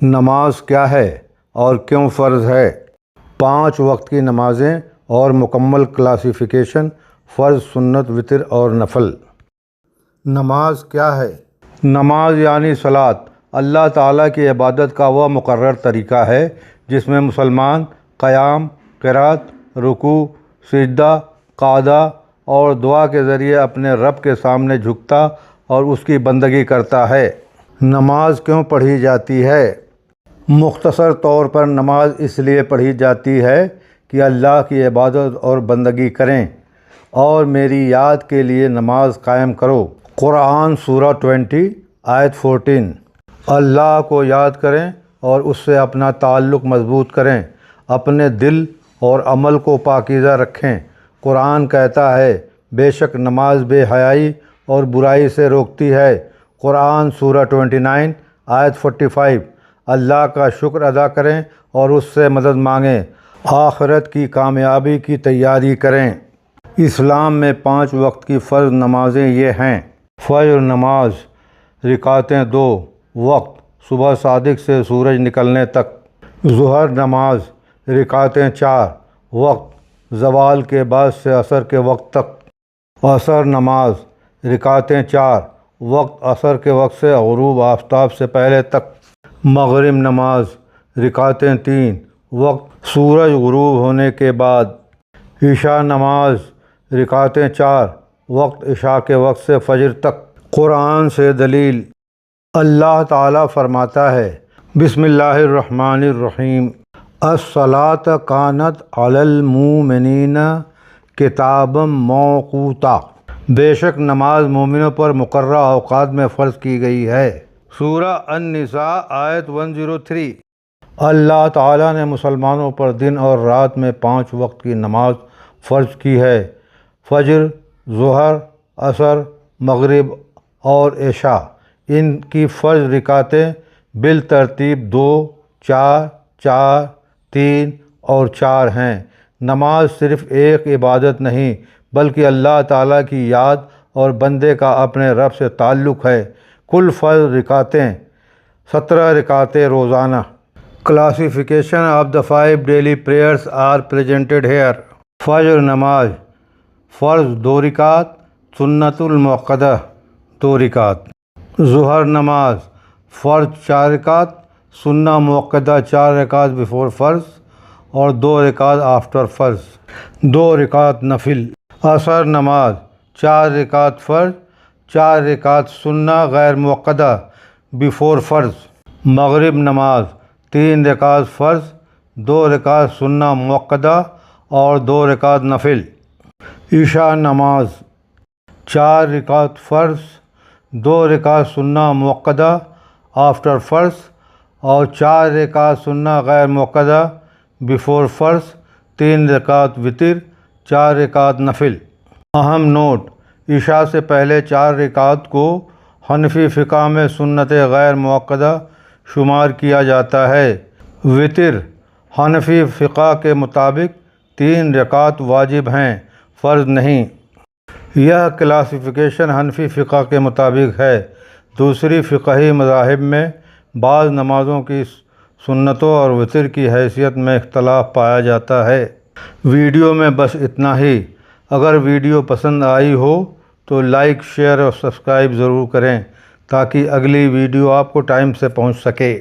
نماز کیا ہے اور کیوں فرض ہے؟ 5 وقت کی نمازیں اور مکمل کلاسیفیکیشن: فرض، سنت، وتر اور نفل۔ نماز کیا ہے؟ نماز یعنی صلاۃ اللہ تعالیٰ کی عبادت کا وہ مقرر طریقہ ہے جس میں مسلمان قیام، قرات، رکوع، سجدہ، قعدہ اور دعا کے ذریعے اپنے رب کے سامنے جھکتا اور اس کی بندگی کرتا ہے۔ نماز کیوں پڑھی جاتی ہے؟ مختصر طور پر نماز اس لیے پڑھی جاتی ہے کہ اللہ کی عبادت اور بندگی کریں اور میری یاد کے لیے نماز قائم کرو۔ قرآن سورہ 20 آیت 14۔ اللہ کو یاد کریں اور اس سے اپنا تعلق مضبوط کریں، اپنے دل اور عمل کو پاکیزہ رکھیں۔ قرآن کہتا ہے بے شک نماز بے حیائی اور برائی سے روکتی ہے۔ قرآن سورہ 29 آیت 45۔ اللہ کا شکر ادا کریں اور اس سے مدد مانگیں، آخرت کی کامیابی کی تیاری کریں۔ اسلام میں 5 وقت کی فرض نمازیں یہ ہیں: فجر نماز رکعتیں 2 وقت صبح صادق سے سورج نکلنے تک۔ ظہر نماز رکعتیں 4 وقت زوال کے بعد سے عصر کے وقت تک۔ عصر نماز رکعتیں 4 وقت عصر کے وقت سے غروب آفتاب سے پہلے تک۔ مغرب نماز رکعتیں 3 وقت سورج غروب ہونے کے بعد۔ عشاء نماز رکعتیں 4 وقت عشاء کے وقت سے فجر تک۔ قرآن سے دلیل: اللہ تعالیٰ فرماتا ہے بسم اللہ الرحمن الرحیم الصلاۃ کانت علی المؤمنین کتابا موقوتا، بے شک نماز مومنوں پر مقررہ اوقات میں فرض کی گئی ہے۔ سورہ النساء آیت 103۔ اللہ تعالیٰ نے مسلمانوں پر دن اور رات میں 5 وقت کی نماز فرض کی ہے: فجر، ظہر، عصر، مغرب اور عشاء۔ ان کی فرض رکعتیں بالترتیب 2، 4، 4، 3 اور 4 ہیں۔ نماز صرف ایک عبادت نہیں بلکہ اللہ تعالیٰ کی یاد اور بندے کا اپنے رب سے تعلق ہے۔ کل فرض رکعتیں 17 رکعتیں روزانہ۔ Classification of the 5 daily prayers are presented here۔ فجر نماز فرض 2 رکعت، سنت المؤکدہ 2 رکعت۔ ظہر نماز فرض 4 رکعت، سنہ مؤکدہ 4 رکعت بیفور فرض اور 2 رکعت آفٹر فرض، 2 رکعت نفل۔ عصر نماز 4 رکعت فرض، 4 رکعت سنہ غیر مؤکدہ بیفور فرض۔ مغرب نماز 3 رکعت فرض، 2 رکعت سنہ مؤکدہ اور 2 رکعت نفل۔ عشاء نماز 4 رکعت فرض، 2 رکعت سنہ مؤکدہ آفٹر فرض اور 4 رکعت سنہ غیر مؤکدہ بیفور فرض، 3 رکعت وتر، 4 رکعت نفل۔ اہم نوٹ: عشاء سے پہلے 4 رکعت کو حنفی فقہ میں سنت غیر مؤکدہ شمار کیا جاتا ہے۔ وتر حنفی فقہ کے مطابق 3 رکعت واجب ہیں، فرض نہیں۔ یہ کلاسیفیکیشن حنفی فقہ کے مطابق ہے۔ دوسری فقہی مذاہب میں بعض نمازوں کی سنتوں اور وتر کی حیثیت میں اختلاف پایا جاتا ہے۔ ویڈیو میں بس اتنا ہی۔ اگر ویڈیو پسند آئی ہو تو لائک، شیئر اور سبسکرائب ضرور کریں تاکہ اگلی ویڈیو آپ کو ٹائم سے پہنچ سکے۔